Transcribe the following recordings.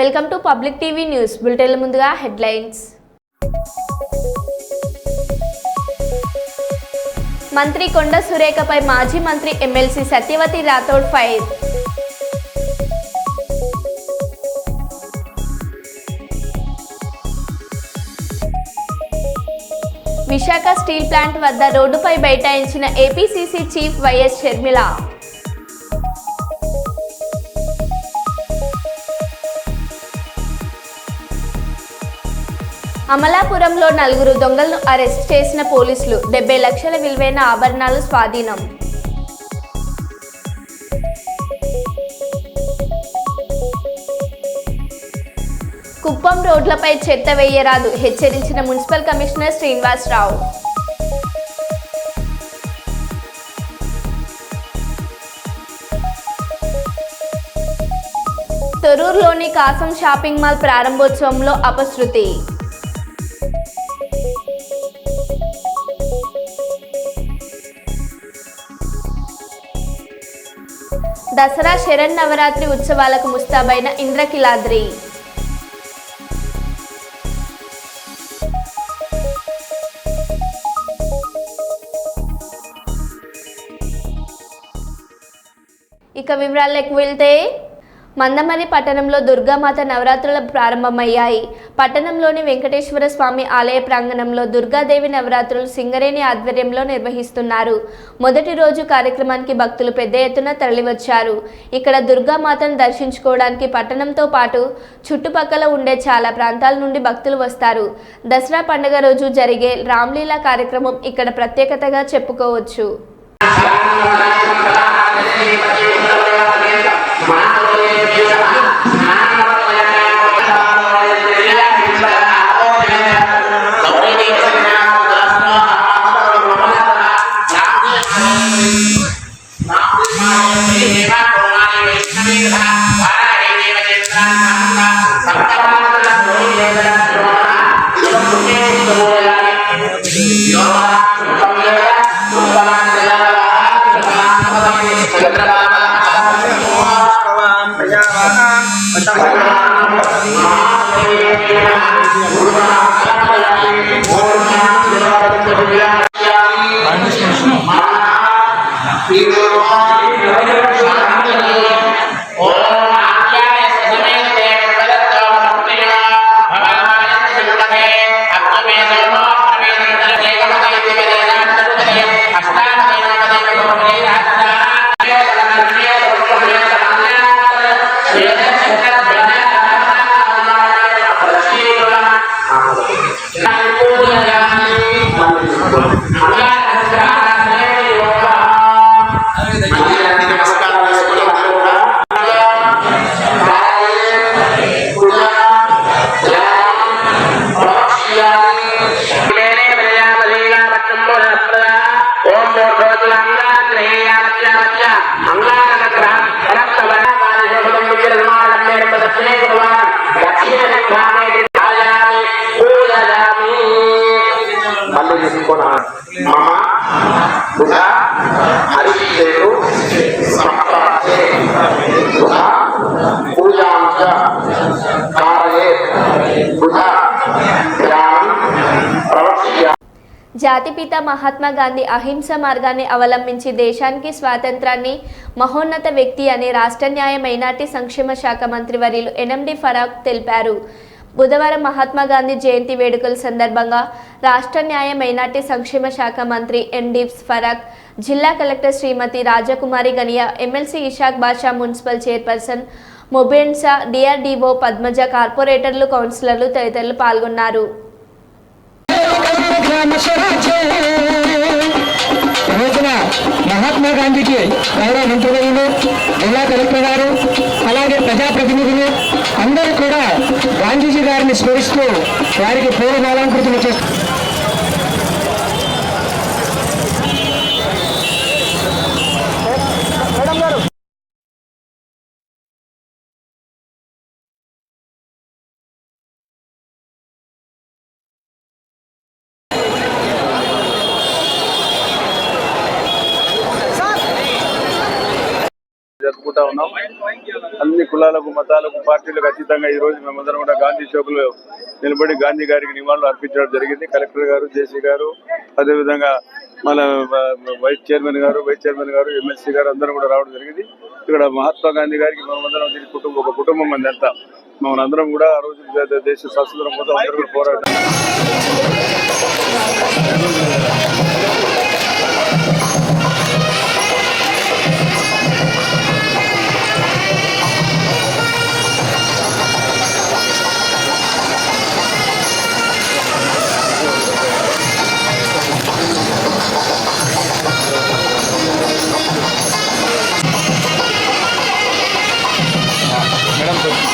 Welcome to public TV news bulletin. ముందుగా headlines. మంత్రి కొండ సురేఖపై మాజీ మంత్రి MLC Satyavathi Rathod fire. Visakha steel plant వద్ద రోడ్డుపై బైఠాయించిన ఏపీసీసీ చీఫ్ వైఎస్ షర్మిల. అమలాపురంలో 4 దొంగలను అరెస్ట్ చేసిన పోలీసులు. 70 లక్షల విలువైన ఆభరణాలు స్వాధీనం. కుప్పం రోడ్లపై చెత్త వేయరాదు హెచ్చరించిన మున్సిపల్ కమిషనర్ శ్రీనివాసరావు. తొర్రూరులోని కాసం షాపింగ్ మాల్ ప్రారంభోత్సవంలో అపశృతి. దసరా శరన్నవరాత్రి ఉత్సవాలకు ముస్తాబైన ఇంద్రకీలాద్రి. ఇక వివరాలకు వెళ్తే, మందమర్రి పట్టణంలో దుర్గామాత నవరాత్రులు ప్రారంభమయ్యాయి. పట్టణంలోని వెంకటేశ్వర స్వామి ఆలయ ప్రాంగణంలో దుర్గాదేవి నవరాత్రులు సింగరేణి ఆధ్వర్యంలో నిర్వహిస్తున్నారు. మొదటి రోజు కార్యక్రమానికి భక్తులు పెద్ద ఎత్తున తరలివచ్చారు. ఇక్కడ దుర్గామాతను దర్శించుకోవడానికి పట్టణంతో పాటు చుట్టుపక్కల ఉండే చాలా ప్రాంతాల నుండి భక్తులు వస్తారు. దసరా పండుగ రోజు జరిగే రామ్లీలా కార్యక్రమం ఇక్కడ ప్రత్యేకతగా చెప్పుకోవచ్చు. జాతిపిత మహాత్మా గాంధీ అహింస మార్గాన్ని అవలంబించి దేశానికి స్వాతంత్రాన్ని మహోన్నత వ్యక్తి అని రాష్ట్ర న్యాయ మైనార్టీ సంక్షేమ శాఖ మంత్రి వర్యులు ఎన్ఎండి ఫరూక్ తెలిపారు. బుధవారం మహాత్మా గాంధీ జయంతి వేడుకల సందర్భంగా రాష్ట్ర న్యాయ మైనార్టీ సంక్షేమ శాఖ మంత్రి ఎన్డి ఫరూక్, జిల్లా కలెక్టర్ శ్రీమతి రాజకుమారి గనియా, ఎమ్మెల్సీ ఇషాక్ బాషా, మున్సిపల్ చైర్పర్సన్ మొబెన్సా, డిఆర్డీఓ పద్మజ, కార్పొరేటర్లు, కౌన్సిలర్లు తదితరులు పాల్గొన్నారు. రోజున మహాత్మా గాంధీకి గౌరవ మంత్రివర్యులు, జిల్లా కలెక్టర్ గారు, అలాగే ప్రజాప్రతినిధులు అందరూ కూడా గాంధీజీ గారిని స్మరిస్తూ వారికి పూలమాలంకృతులు చేస్తారు. జరుపుకుంటా ఉన్నాం. అన్ని కులాలకు మతాలకు పార్టీలకు అతీతంగా ఈ రోజు మేమందరం కూడా గాంధీ చౌక్లో నిలబడి గాంధీ గారికి నివాళులు అర్పించడం జరిగింది. కలెక్టర్ గారు, జేసీ గారు, అదేవిధంగా మన వైస్ చైర్మన్ గారు, ఎమ్మెల్సీ గారు అందరూ కూడా రావడం జరిగింది. ఇక్కడ మహాత్మా గాంధీ గారికి మనమందరం ఒక కుటుంబం మంది అంతా మనందరం కూడా ఆ రోజు దేశ స్వాతంత్రం కోసం అందరూ కూడా పోరాటం.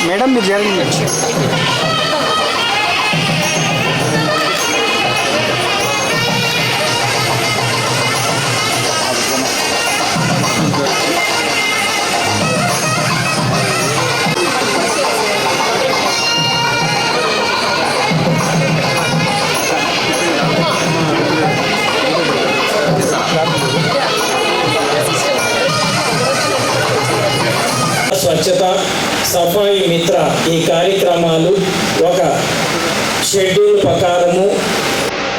మేడం మీరు జరిగింది స్వచ్ఛత సఫాయి మిత్ర ఈ కార్యక్రమాలు ఒక షెడ్యూల్ ప్రకారము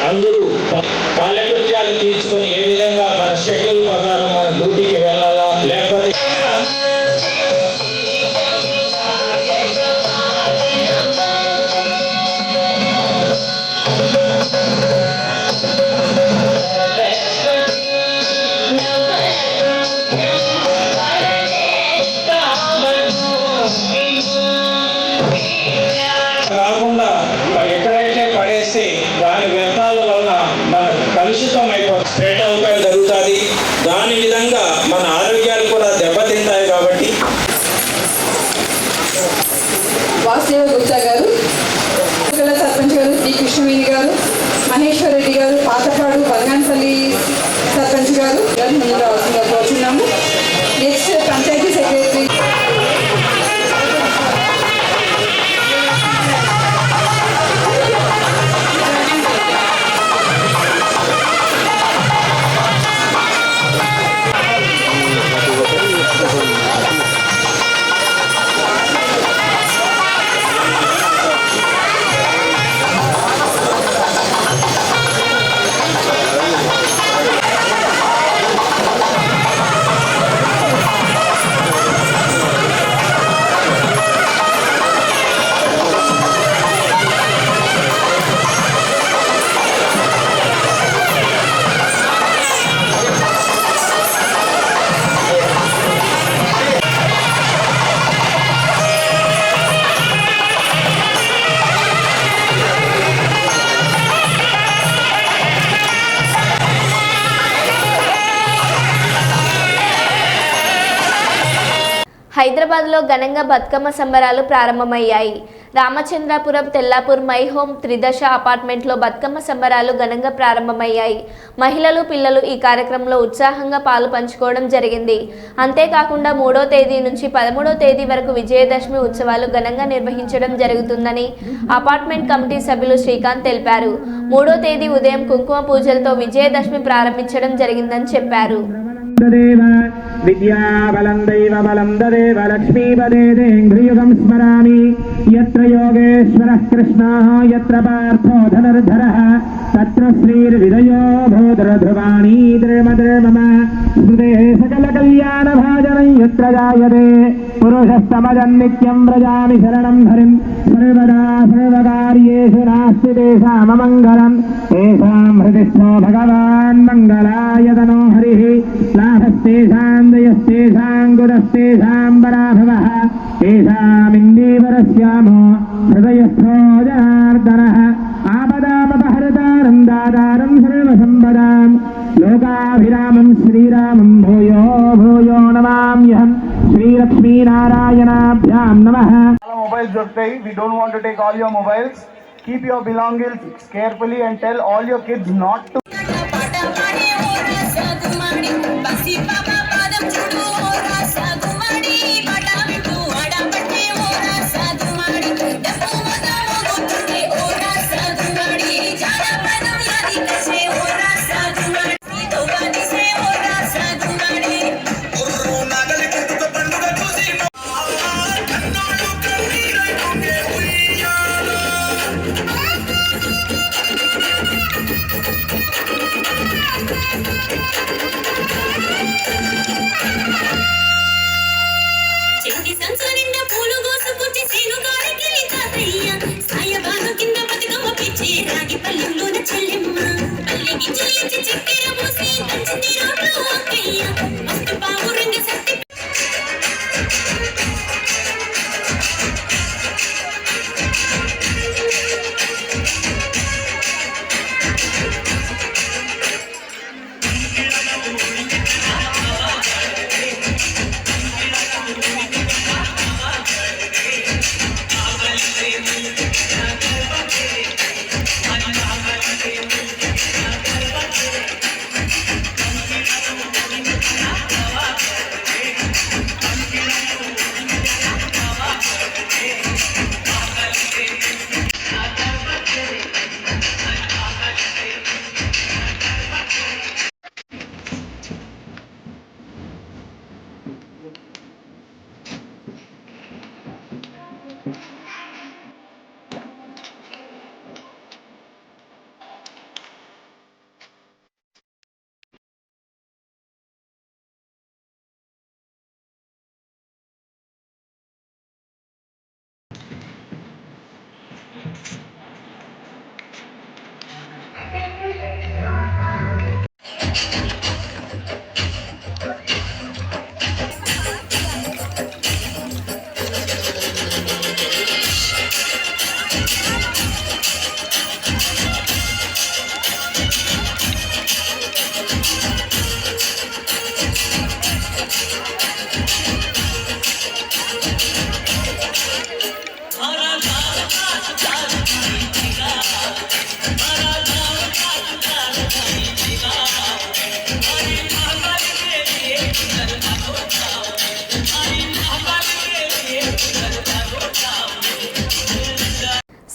అందరూ కాలకృత్యాలు తీర్చుకొని ఏ విధంగా మన షెడ్యూల్ ప్రకారం మన డ్యూటీకి వెళ్ళాలా లేకపోతే కాకుండా ఎక్కడైతే పడేస్తే దాని వ్యర్థాల వలన మన కలుషితం అయిపోతుంది, స్ప్రెడ్ అవడం జరుగుతుంది. దాని విధంగా మన ఆరోగ్యాలు కూడా దెబ్బతింటాయి. కాబట్టి వాసుదేవ గుప్తా గారు, సర్పంచ్ గారు డి కృష్ణవేణి గారు, మహేశ్వర్ రెడ్డి గారు, పాతపాడు బంగాన్పల్లి సర్పంచ్ గారు ముందు రావాల్సిందిగా కోరుచున్నాము. నెక్స్ట్ పంచాయతీ సెక్రటరీ హైదరాబాద్లో ఘనంగా బతుకమ్మ సంబరాలు ప్రారంభమయ్యాయి. రామచంద్రాపురం తెల్లాపూర్ మై హోమ్ త్రిదశ అపార్ట్మెంట్లో బతుకమ్మ సంబరాలు ఘనంగా ప్రారంభమయ్యాయి. మహిళలు, పిల్లలు ఈ కార్యక్రమంలో ఉత్సాహంగా పాలు పంచుకోవడం జరిగింది. అంతేకాకుండా 3వ తేదీ నుంచి 13వ తేదీ వరకు విజయదశమి ఉత్సవాలు ఘనంగా నిర్వహించడం జరుగుతుందని అపార్ట్మెంట్ కమిటీ సభ్యులు శ్రీకాంత్ తెలిపారు. 3వ తేదీ ఉదయం కుంకుమ పూజలతో విజయదశమి ప్రారంభించడం జరిగిందని చెప్పారు. విద్యాబలం దైవబలం దదేవ లక్ష్మీపదేంద్రియుగం స్మరామి యత్ర యోగేశ్వరః కృష్ణః యత్ర పార్థో ధనుర్ధరః తత్ర శ్రీర్విజయో భూధరధ్రువాణీ ద్రమద్రమమ స్మృతే సకల కళ్యాణ భాజనం యత్ర జాయతే పురుషస్తమజన్నిత్యం వ్రజామి శరణం హరిం సర్వదా సర్వకార్యేషు నాస్తి తేషామమంగళం తేషాం హృదిస్థో భగవాన్ మంగళాయతనో హరిః లాభస్తేషాం దయస్తేషాం గుణస్తేషాం పరాభవః తేషామిందీవరస్యామో హృదయస్థో జనార్దనః ఆపదామపహరతారం దాతారం సర్వసంపదాం లోకాభిరామం శ్రీరామం భూయో భూయో నమామ్యహం శ్రీలక్ష్మీనారాయణాభ్యాం నమః. Mobiles దొరుకుతాయి. We don't want to take all your mobiles. Keep your belongings carefully and tell all your kids not to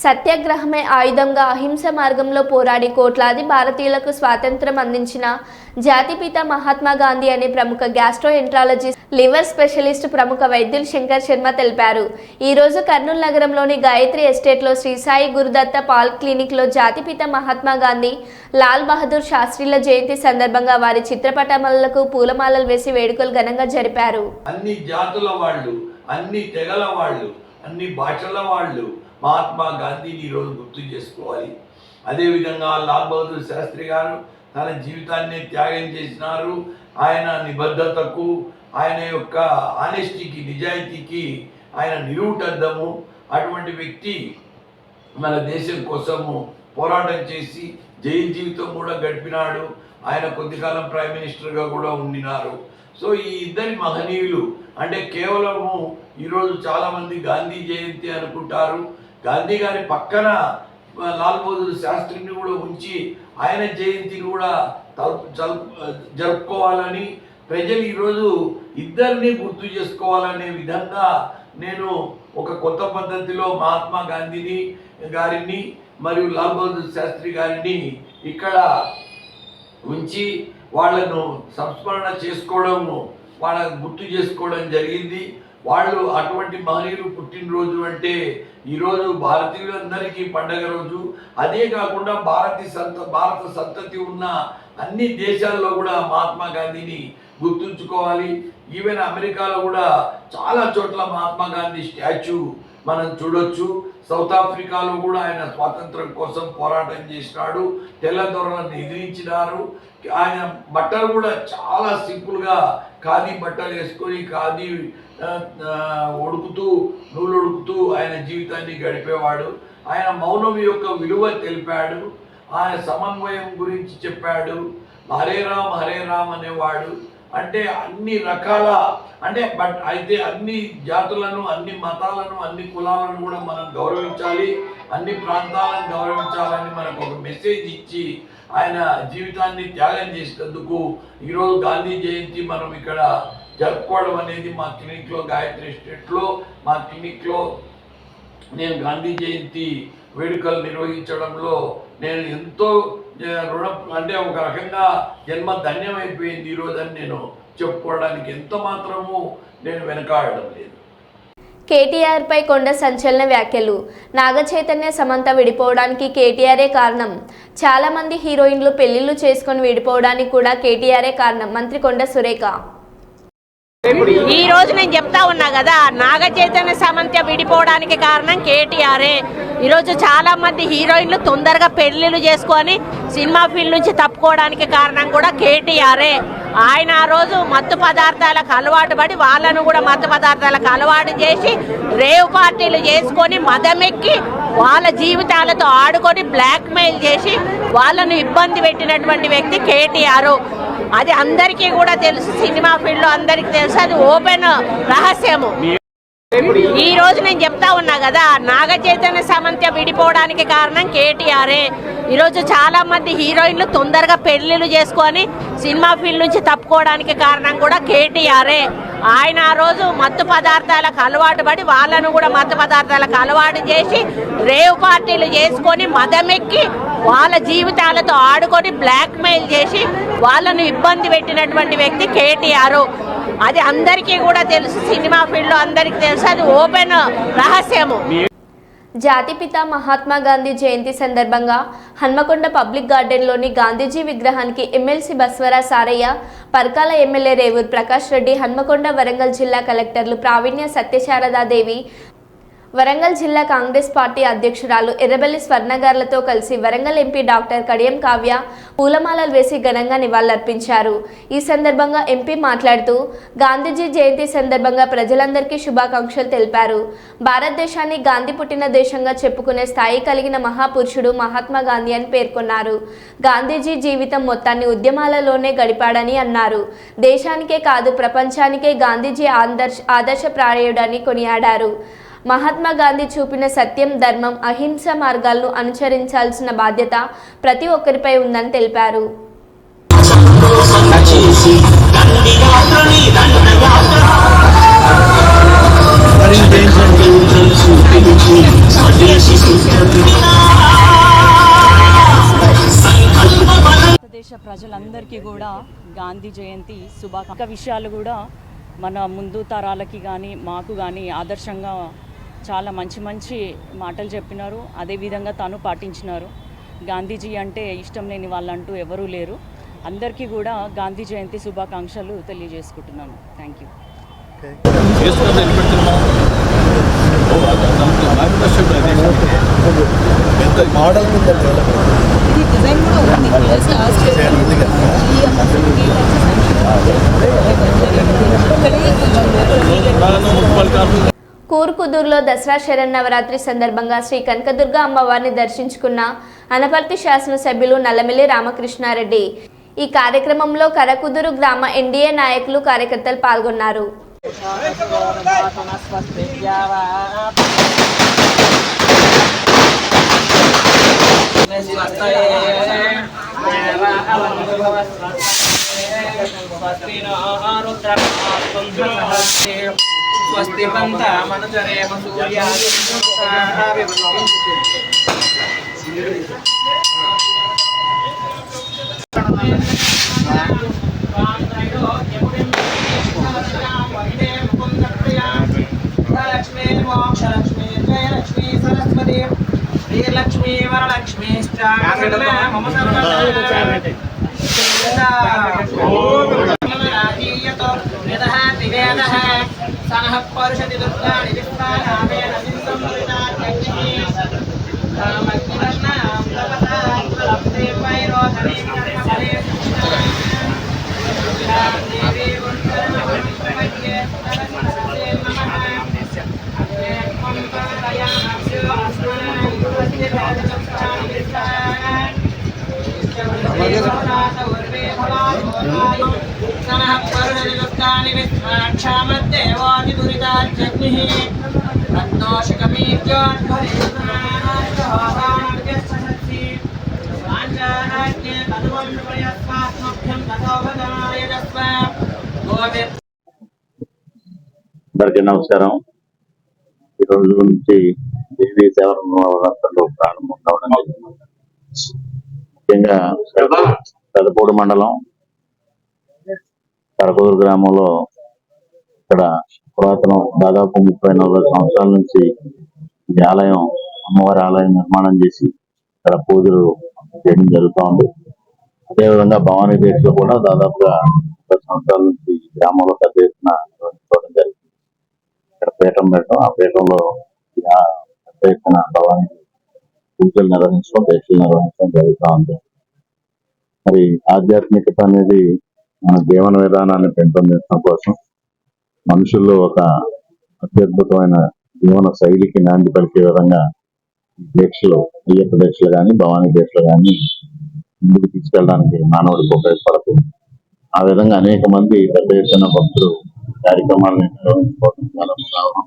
సత్యాగ్రహమే ఆయుధంగా అహింస మార్గంలో పోరాడి కోట్లాది భారతీయులకు స్వాతంత్రం అందించిన జాతిపిత మహాత్మా గాంధీ అనే ప్రముఖ గ్యాస్ట్రోఎంట్రాలజిస్ట్, లివర్ స్పెషలిస్ట్, ప్రముఖ వైద్యులు శంకర్ శర్మ తెలిపారు. ఈ రోజు కర్నూలు నగరంలోని గాయత్రి ఎస్టేట్లో శ్రీ సాయి గురుదత్త పాల్ క్లినిక్లో జాతిపిత మహాత్మా గాంధీ, లాల్ బహదూర్ శాస్త్రిల జయంతి సందర్భంగా వారి చిత్రపటములకు పూలమాలలు వేసి వేడుకలు ఘనంగా జరిపారు. అన్ని జాతుల వాళ్ళు, అన్ని తెగల వాళ్ళు, అన్ని భాషల వాళ్ళు మహాత్మా గాంధీని ఈరోజు గుర్తు చేసుకోవాలి. అదేవిధంగా లాల్ బహదూర్ శాస్త్రి గారు తన జీవితాన్ని త్యాగం చేసినారు. ఆయన నిబద్ధతకు, ఆయన యొక్క ఆనెస్టీకి, నిజాయితీకి ఆయన నిలువుటద్దము. అటువంటి వ్యక్తి మన దేశం కోసము పోరాటం చేసి జైలు జీవితం కూడా గడిపినాడు. ఆయన కొద్దికాలం ప్రైమ్ మినిస్టర్గా కూడా ఉండినారు. సో ఈ ఇద్దరి మహనీయులు అంటే కేవలము ఈరోజు చాలామంది గాంధీ జయంతి అనుకుంటారు. గాంధీ గారి పక్కన లాల్ బహదూర్ శాస్త్రిని కూడా ఉంచి ఆయన జయంతిని కూడా జరుపుకోవాలని ప్రజలు ఈరోజు ఇద్దరిని గుర్తు చేసుకోవాలనే విధంగా నేను ఒక కొత్త పద్ధతిలో మహాత్మా గాంధీని గారిని మరియు లాల్ బహదూర్ శాస్త్రి గారిని ఇక్కడ ఉంచి వాళ్ళను సంస్మరణ చేసుకోవడము, వాళ్ళ గుర్తు చేసుకోవడం జరిగింది. వాళ్ళు అటువంటి మహనీయులు పుట్టినరోజు అంటే ఈరోజు భారతీయులందరికీ పండగ రోజు. అదే కాకుండా భారత సంతతి ఉన్న అన్ని దేశాల్లో కూడా మహాత్మా గాంధీని గుర్తుంచుకోవాలి. ఈవెన్ అమెరికాలో కూడా చాలా చోట్ల మహాత్మా గాంధీ స్టాచ్యూ మనం చూడొచ్చు. సౌత్ ఆఫ్రికాలో కూడా ఆయన స్వాతంత్రం కోసం పోరాటం చేసినాడు. తెల్లదొరలను ఎదిరించినారు. ఆయన బట్టలు కూడా చాలా సింపుల్గా ఖాదీ బట్టలు వేసుకొని ఖాదీ నూలు ఉడుకుతూ ఆయన జీవితాన్ని గడిపేవాడు. ఆయన మౌనం యొక్క విలువ తెలిపాడు. ఆయన సమన్వయం గురించి చెప్పాడు. హరే రామ్ అనేవాడు. అంటే అన్ని రకాల అయితే అన్ని జాతులను, అన్ని మతాలను, అన్ని కులాలను కూడా మనం గౌరవించాలి, అన్ని ప్రాంతాలను గౌరవించాలని మనకు ఒక మెసేజ్ ఇచ్చి ఆయన జీవితాన్ని త్యాగం చేసినందుకు ఈరోజు గాంధీ జయంతి మనం ఇక్కడ జరుపుకోవడం అనేది మా క్లినిక్లో, గాయత్రి ఎస్టేట్లో మా క్లినిక్లో నేను గాంధీ జయంతి వేడుకలు నిర్వహించడంలో నేను ఎంతో ఒక రకంగా జన్మ ధన్యమైపోయింది ఈరోజు అని నేను చెప్పుకోవడానికి ఎంత మాత్రము నేను వెనకాడడం లేదు. కేటీఆర్ పై కొండ సంచలన వ్యాఖ్యలు. నాగ చైతన్య, సమంత విడిపోవడానికి కేటీఆరే కారణం. చాలా మంది హీరోయిన్లు పెళ్లిళ్లు చేసుకొని విడిపోవడానికి కూడా కేటీఆరే కారణం. మంత్రి కొండ సురేఖ. ఈ రోజు నేను చెప్తా ఉన్నా కదా, నాగ చైతన్య, సమంత విడిపోవడానికి కారణం కేటీఆరే. ఈరోజు చాలా మంది హీరోయిన్లు తొందరగా పెళ్లిళ్ళు చేసుకొని సినిమా ఫీల్డ్ నుంచి తప్పుకోవడానికి కారణం కూడా కేటీఆరే. ఆయన ఆ రోజు మత్తు పదార్థాలకు అలవాటు పడి వాళ్ళను కూడా మత్తు పదార్థాలకు అలవాటు చేసి రేవ్ పార్టీలు చేసుకొని మదమెక్కి వాళ్ళ జీవితాలతో ఆడుకొని బ్లాక్ మెయిల్ చేసి వాళ్ళను ఇబ్బంది పెట్టినటువంటి వ్యక్తి కేటీఆర్. అది అందరికీ కూడా తెలుసు, సినిమా ఫీల్డ్ లో అందరికీ తెలుసు, అది ఓపెన్ రహస్యము. ఈ రోజు నేను చెప్తా ఉన్నా కదా, నాగ చైతన్య, సమంత విడిపోవడానికి కారణం కేటీఆరే. ఈరోజు చాలా మంది హీరోయిన్లు తొందరగా పెళ్లిళ్ళు చేసుకొని సినిమా ఫీల్డ్ నుంచి తప్పుకోవడానికి కారణం కూడా కేటీఆరే. ఆయన ఆ రోజు మత్తు పదార్థాలకు అలవాటు పడి వాళ్ళను కూడా మత్తు పదార్థాలకు అలవాటు చేసి రేవ్ పార్టీలు చేసుకొని మదమెక్కి వాళ్ళ జీవితాలతో ఆడుకొని బ్లాక్ మెయిల్ చేసి వాళ్ళను ఇబ్బంది పెట్టినటువంటి వ్యక్తి కేటీఆర్. అది అందరికీ కూడా తెలుసు, సినిమా ఫీల్డ్ లో అందరికీ తెలుసు, అది ఓపెన్ రహస్యము. జాతిపిత మహాత్మా గాంధీ జయంతి సందర్భంగా హన్మకొండ పబ్లిక్ గార్డెన్లోని గాంధీజీ విగ్రహానికి ఎమ్మెల్సీ బస్వరా సారయ్య, పర్కాల ఎమ్మెల్యే రేవూర్ ప్రకాష్ రెడ్డి, హన్మకొండ వరంగల్ జిల్లా కలెక్టర్లు ప్రావీణ్య సత్యశారదాదేవి, వరంగల్ జిల్లా కాంగ్రెస్ పార్టీ అధ్యక్షురాలు ఎర్రబెల్లి స్వర్ణగార్లతో కలిసి వరంగల్ ఎంపీ డాక్టర్ కడియం కావ్య పూలమాలలు వేసి ఘనంగా నివాళులర్పించారు. ఈ సందర్భంగా ఎంపీ మాట్లాడుతూ గాంధీజీ జయంతి సందర్భంగా ప్రజలందరికీ శుభాకాంక్షలు తెలిపారు. భారతదేశాన్ని గాంధీ పుట్టిన దేశంగా చెప్పుకునే స్థాయి కలిగిన మహాపురుషుడు మహాత్మా గాంధీ అని పేర్కొన్నారు. గాంధీజీ జీవితం మొత్తాన్ని ఉద్యమాలలోనే గడిపాడని అన్నారు. దేశానికే కాదు ప్రపంచానికే గాంధీజీ ఆదర్శప్రాయుడని కొనియాడారు. మహాత్మా గాంధీ చూపిన సత్యం, ధర్మం, అహింస మార్గాలను అనుసరించాల్సిన బాధ్యత ప్రతి ఒక్కరిపై ఉందని తెలిపారు. దేశ ప్రజలందరికీ కూడా గాంధీ జయంతి శుభాకాంక్షలు. విషయాలు కూడా మన ముందు తరాలకి కానీ మాకు కానీ ఆదర్శంగా చాలా మంచి మంచి మాటలు చెప్పినారు. అదేవిధంగా తాను పాటించినారు. గాంధీజీ అంటే ఇష్టం లేని వాళ్ళంటూ ఎవరూ లేరు. అందరికీ కూడా గాంధీ జయంతి శుభాకాంక్షలు తెలియజేసుకుంటున్నాను. Thank you. కూర్కుదూరులో దసరా శరన్నవరాత్రి సందర్భంగా శ్రీ కనకదుర్గ అమ్మవారిని దర్శించుకున్న అనపర్తి శాసనసభ్యులు నల్లమిల్లి రామకృష్ణారెడ్డి. ఈ కార్యక్రమంలో కరకుదురు గ్రామ ఎన్డీఏ నాయకులు, కార్యకర్తలు పాల్గొన్నారు. స్వస్తి పంత మనచరేమ సూర్యాది లక్ష్మీ మోక్షలక్ష్మీ జయలక్ష్మీ సరస్వతి శ్రీలక్ష్మీ వరలక్ష్మీశ్చ మమ సర్వరాజీయతో నిదహాతి వేదః సనః పరుషతి దుర్గాణి విశ్వానామేన సంసృతాత్మజ్ఞి రామగ్నివర్ణాం తపసాం లబ్ధే వైరోధనే కర్మఫలే దేవీ గుణకర్మవిష్ణుమయ్యే సరస్వతే నమః అగ్నేయం పరదయామాస్యో అస్మాన్ గురువస్య వేదచక్రాణి విశ్వాన్ సనః పరుషతి దుర్గాణి విశ్వాక్షామద్దేవాది దురితాజ్ఞిః రత్నోషకమీర్యోద్భరిష్ణానార్యహోదానవ్యస్ససి వాంఛారాజ్ఞే తనువం ప్రయస్మాత్మభ్యం తథోభదాయజస్వ గోవింద. అందరికీ నమస్కారం. ఈ రోజు నుంచి దేవీ సేవలు ప్రారంభం కావడం జరిగింది. ముఖ్యంగా తలపూడి మండలం కరకూరు గ్రామంలో ఇక్కడ పురాతనం దాదాపు 30-40 సంవత్సరాల నుంచి ఈ ఆలయం, అమ్మవారి ఆలయం నిర్మాణం చేసి ఇక్కడ పూజలు చేయడం జరుగుతూ ఉంది. అదేవిధంగా భవానీ దీక్షలో కూడా దాదాపుగా 10 సంవత్సరాల నుంచి ఈ గ్రామంలో పెద్ద ఎత్తున నిర్వహించుకోవడం జరిగింది. ఇక్కడ పీఠం పెట్టడం, ఆ పీఠంలో పెద్ద ఎత్తున భవానీ పూజలు నిర్వహించడం, దీక్షలు నిర్వహించడం జరుగుతూ ఉంది. మరి ఆధ్యాత్మికత అనేది మన జీవన విధానాన్ని పెంపొందించడం కోసం మనుషుల్లో ఒక అత్యద్భుతమైన జీవన శైలికి నాంది పలికే విధంగా దీక్షలు, అయ్యప్ప దీక్షలు కానీ భవానీ దీక్షలు కానీ ముందుకు తీసుకెళ్ళడానికి మానవుడికి ఉపయోగపడుతుంది. ఆ విధంగా అనేక మంది పెద్ద ఎత్తున భక్తులు కార్యక్రమాలను నిర్వహించుకోవడం చాలా ఉత్సాహం.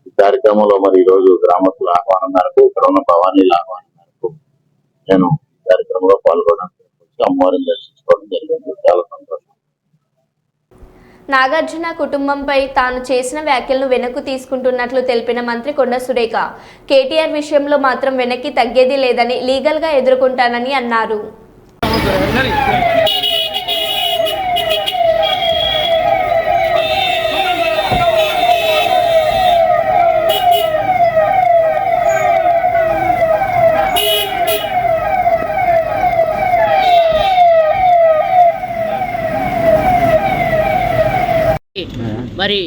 ఈ కార్యక్రమంలో మరి ఈ రోజు గ్రామస్తుల ఆహ్వానం మేరకు, ఇక్కడ ఉన్న భవానీల ఆహ్వానం మేరకు నేను ఈ కార్యక్రమంలో పాల్గొనడానికి అమ్మవారిని దర్శించుకోవడం జరిగింది. చాలా సంతోషం. నాగార్జున కుటుంబంపై తాను చేసిన వ్యాఖ్యలను వెనక్కు తీసుకుంటున్నట్లు తెలిపిన మంత్రి కొండ సురేఖ, కేటీఆర్ విషయంలో మాత్రం వెనక్కి తగ్గేది లేదని, లీగల్గా ఎదుర్కొంటానని అన్నారు. మరి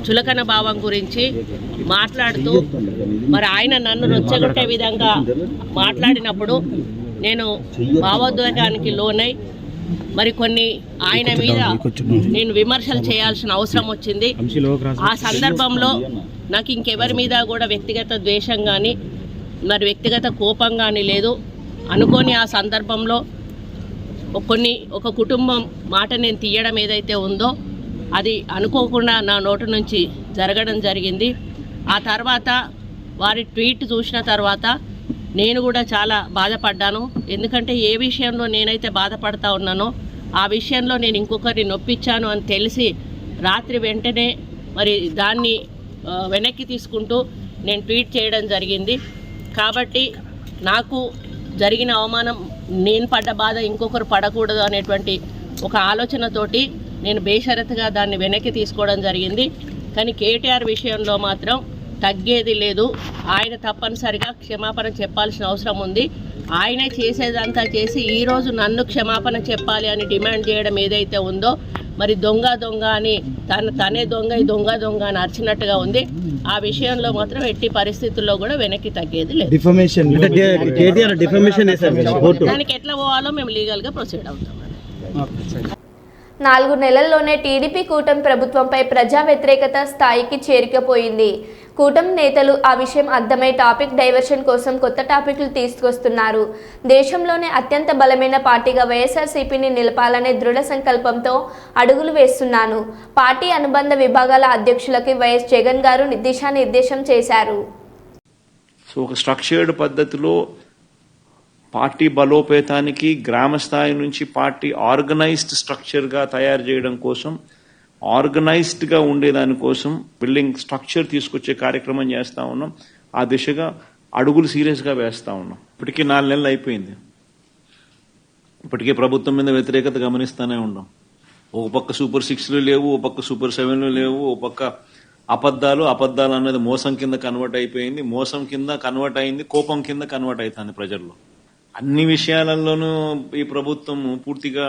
చులకన భావం గురించి మాట్లాడుతూ మరి ఆయన నన్ను రొచ్చగొట్టే విధంగా మాట్లాడినప్పుడు నేను భావోద్వేగానికి లోనై మరి కొన్ని ఆయన మీద నేను విమర్శలు చేయాల్సిన అవసరం వచ్చింది. ఆ సందర్భంలో నాకు ఇంకెవరి మీద కూడా వ్యక్తిగత ద్వేషం కానీ మరి వ్యక్తిగత కోపం కానీ లేదు. అనుకోని ఆ సందర్భంలో ఒక కుటుంబం మాట నేను తీయడం ఏదైతే ఉందో అది అనుకోకుండా నా నోటి నుంచి జరగడం జరిగింది. ఆ తర్వాత వారి ట్వీట్ చూసిన తర్వాత నేను కూడా చాలా బాధపడ్డాను. ఎందుకంటే ఏ విషయంలో నేనైతే బాధపడతా ఉన్నానో ఆ విషయంలో నేను ఇంకొకరిని నొప్పించాను అని తెలిసి రాత్రి వెంటనే మరి దాన్ని వెనక్కి తీసుకుంటూ నేను ట్వీట్ చేయడం జరిగింది. కాబట్టి నాకు జరిగిన అవమానం, నేను పడ్డ బాధ ఇంకొకరు పడకూడదు అనేటువంటి ఒక ఆలోచనతోటి నేను బేషరతుగా దాన్ని వెనక్కి తీసుకోవడం జరిగింది. కానీ కేటీఆర్ విషయంలో మాత్రం తగ్గేది లేదు. ఆయన తప్పనిసరిగా క్షమాపణ చెప్పాల్సిన అవసరం ఉంది. ఆయనే చేసేదంతా చేసి ఈరోజు నన్ను క్షమాపణ చెప్పాలి అని డిమాండ్ చేయడం ఏదైతే ఉందో, మరి దొంగ దొంగ అని తనే దొంగ ఈ దొంగ దొంగ అని అరిచినట్టుగా ఉంది. ఆ విషయంలో మాత్రం ఎట్టి పరిస్థితుల్లో కూడా వెనక్కి తగ్గేది లేదు. దానికి ఎట్లా పోవాలో మేము లీగల్గా ప్రొసీడ్ అవుతాం. 4 నెలల్లోనే టీడీపీ కూటమి ప్రభుత్వంపై ప్రజా వ్యతిరేకత స్థాయికి చేరుకుపోయింది. కూటమి నేతలు ఆ విషయం అర్థమై టాపిక్ డైవర్షన్ కోసం కొత్త టాపిక్లు తీసుకొస్తున్నారు. దేశంలోనే అత్యంత బలమైన పార్టీగా వైఎస్ఆర్సీపీని నిలపాలనే దృఢ సంకల్పంతో అడుగులు వేస్తున్నాను. పార్టీ అనుబంధ విభాగాల అధ్యక్షులకి వైఎస్ జగన్ గారు దిశానిర్దేశం చేశారు. సో ఒక స్ట్రక్చర్డ్ పద్ధతిలో పార్టీ బలోపేతానికి గ్రామ స్థాయి నుంచి పార్టీ ఆర్గనైజ్డ్ స్ట్రక్చర్గా తయారు చేయడం కోసం, ఆర్గనైజ్డ్గా ఉండేదానికోసం బిల్డింగ్ స్ట్రక్చర్ తీసుకొచ్చే కార్యక్రమం చేస్తూ ఉన్నాం. ఆ దిశగా అడుగులు సీరియస్గా వేస్తూ ఉన్నాం. ఇప్పటికీ 4 నెలలు అయిపోయింది. ఇప్పటికే ప్రభుత్వం మీద వ్యతిరేకత గమనిస్తూనే ఉన్నాం. ఒక పక్క సూపర్ 6లు లేవు, ఒక పక్క సూపర్ 7లు లేవు, ఒక పక్క అబద్ధాలు అన్నది మోసం కింద కన్వర్ట్ అయిపోయింది. మోసం కింద కన్వర్ట్ అయింది, కోపం కింద కన్వర్ట్ అవుతుంది ప్రజల్లో. అన్ని విషయాలలోనూ ఈ ప్రభుత్వం పూర్తిగా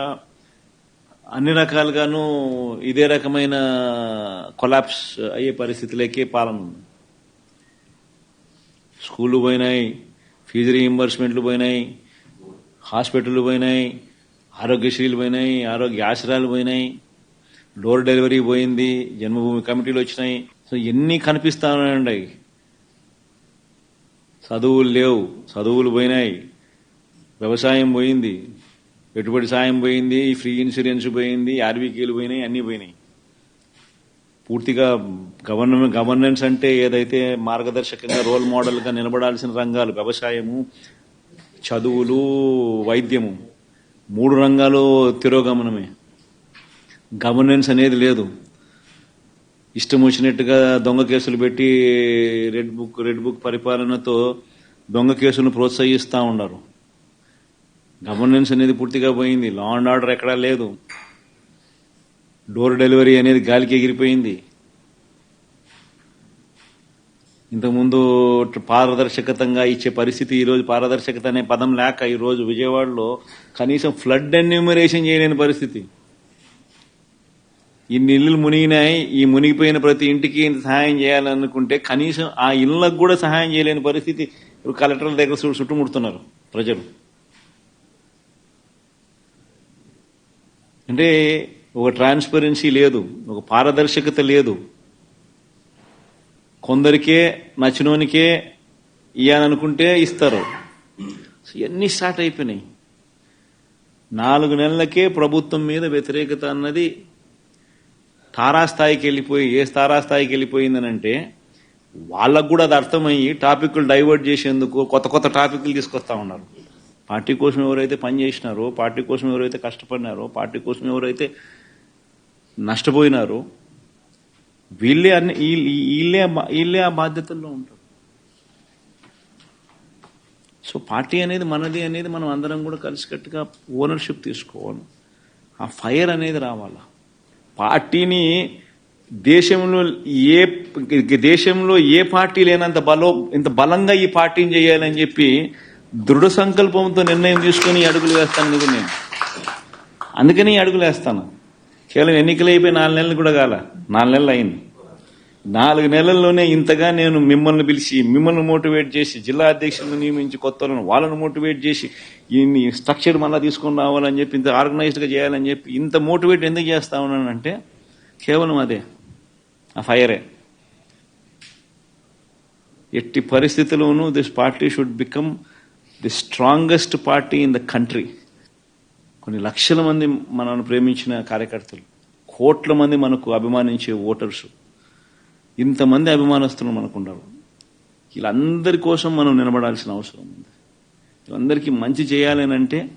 అన్ని రకాలుగాను ఇదే రకమైన కొలాప్స్ అయ్యే పరిస్థితిలోకే పాలన ఉంది. స్కూళ్ళు పోయినాయి, ఫీజు రీయింబర్స్మెంట్లు పోయినాయి, హాస్పిటళ్ళు పోయినాయి, ఆరోగ్యశ్రీలు పోయినాయి, ఆరోగ్య ఆశ్రయాలు పోయినాయి, డోర్ డెలివరీ పోయింది, జన్మభూమి కమిటీలు వచ్చినాయి. సో ఎన్ని కనిపిస్తా ఉన్నాయండి. చదువులు లేవు, చదువులు పోయినాయి, వ్యవసాయం పోయింది, పెట్టుబడి సాయం పోయింది, ఫ్రీ ఇన్సూరెన్స్ పోయింది, ఆర్బీకేలు పోయినాయి, అన్నీ పోయినాయి. పూర్తిగా గవర్నెన్స్ అంటే ఏదైతే మార్గదర్శకంగా రోల్ మోడల్గా నిలబడాల్సిన రంగాలు వ్యవసాయము, చదువులు, వైద్యము, 3 రంగాలు తిరోగమనమే. గవర్నెన్స్ అనేది లేదు. ఇష్టం వచ్చినట్టుగా దొంగ కేసులు పెట్టి రెడ్ బుక్ పరిపాలనతో దొంగ కేసులను ప్రోత్సహిస్తూ ఉన్నారు. గవర్నెన్స్ అనేది పూర్తిగా పోయింది. లా అండ్ ఆర్డర్ ఎక్కడా లేదు. డోర్ డెలివరీ అనేది గాలికి ఎగిరిపోయింది. ఇంతకుముందు పారదర్శకతంగా ఇచ్చే పరిస్థితి ఈరోజు పారదర్శకత అనే పదం లేక ఈరోజు విజయవాడలో కనీసం ఫ్లడ్ ఎన్యూమరేషన్ చేయలేని పరిస్థితి. ఇన్ని ఇళ్ళు మునిగినాయి, ఈ మునిగిపోయిన ప్రతి ఇంటికి సహాయం చేయాలనుకుంటే కనీసం ఆ ఇళ్లకు కూడా సహాయం చేయలేని పరిస్థితి. ఇప్పుడు కలెక్టర్ల దగ్గర చుట్టుముడుతున్నారు ప్రజలు. అంటే ఒక ట్రాన్స్పరెన్సీ లేదు, ఒక పారదర్శకత లేదు. కొందరికే నచ్చినోనికే ఇయ్యాలనుకుంటే ఇస్తారు. ఇవన్నీ స్టార్ట్ అయిపోయినాయి. 4 నెలలకే ప్రభుత్వం మీద వ్యతిరేకత అన్నది తారాస్థాయికి వెళ్ళిపోయి, ఏ తారాస్థాయికి వెళ్ళిపోయిందనంటే వాళ్ళకు కూడా అది అర్థమయ్యి టాపిక్లు డైవర్ట్ చేసేందుకు కొత్త టాపిక్లు తీసుకొస్తా ఉన్నారు. పార్టీ కోసం ఎవరైతే పనిచేసినారో, పార్టీ కోసం ఎవరైతే కష్టపడినారో, పార్టీ కోసం ఎవరైతే నష్టపోయినారో వీళ్ళే ఆ బాధ్యతల్లో ఉంటారు. సో పార్టీ అనేది మనది అనేది మనం అందరం కూడా కలిసికట్టుగా ఓనర్షిప్ తీసుకోవాలి. ఆ ఫైర్ అనేది రావాలా. పార్టీని దేశంలో ఏ పార్టీ లేనంత ఇంత బలంగా ఈ పార్టీని చేయాలని చెప్పి దృఢ సంకల్పంతో నిర్ణయం తీసుకుని అడుగులు వేస్తాను నేను. అందుకని అడుగులు వేస్తాను. కేవలం ఎన్నికలు అయిపోయి 4 నెలలు కూడా కాల, 4 నెలలు అయింది. 4 నెలల్లోనే ఇంతగా నేను మిమ్మల్ని పిలిచి, మిమ్మల్ని మోటివేట్ చేసి, జిల్లా అధ్యక్షులను నియమించి, కొత్త వాళ్ళను మోటివేట్ చేసి, ఈ స్ట్రక్చర్ మళ్ళా తీసుకొని రావాలని చెప్పి, ఇంత ఆర్గనైజ్డ్గా చేయాలని చెప్పి ఇంత మోటివేట్ ఎందుకు చేస్తా ఉన్నానంటే కేవలం అదే, ఆ ఫైరే. ఎట్టి పరిస్థితుల్లోనూ this party should become the strongest party in the country. కొన్ని లక్షల మంది మనల్ని ప్రేమించిన కార్యకర్తలు, కోట్ల మంది మనకు అభిమానించే ఓటర్స్, ఇంతమంది అభిమానస్తులు మనకు ఉండరు. వీళ్ళందరి కోసం మనం నిలబడాల్సిన అవసరం ఉంది. వీళ్ళందరికీ మంచి చేయాలని అంటే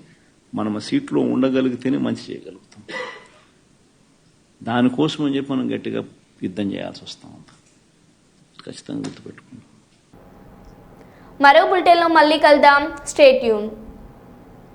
మనం ఆ సీట్లో ఉండగలిగితేనే మంచి చేయగలుగుతాం. దానికోసం అని చెప్పి మనం గట్టిగా యుద్ధం చేయాల్సి వస్తూ ఉంది. ఖచ్చితంగా గుర్తుపెట్టుకుంటాం. మరో బులెటిన్లో మళ్ళీ కలుద్దాం. Stay tune.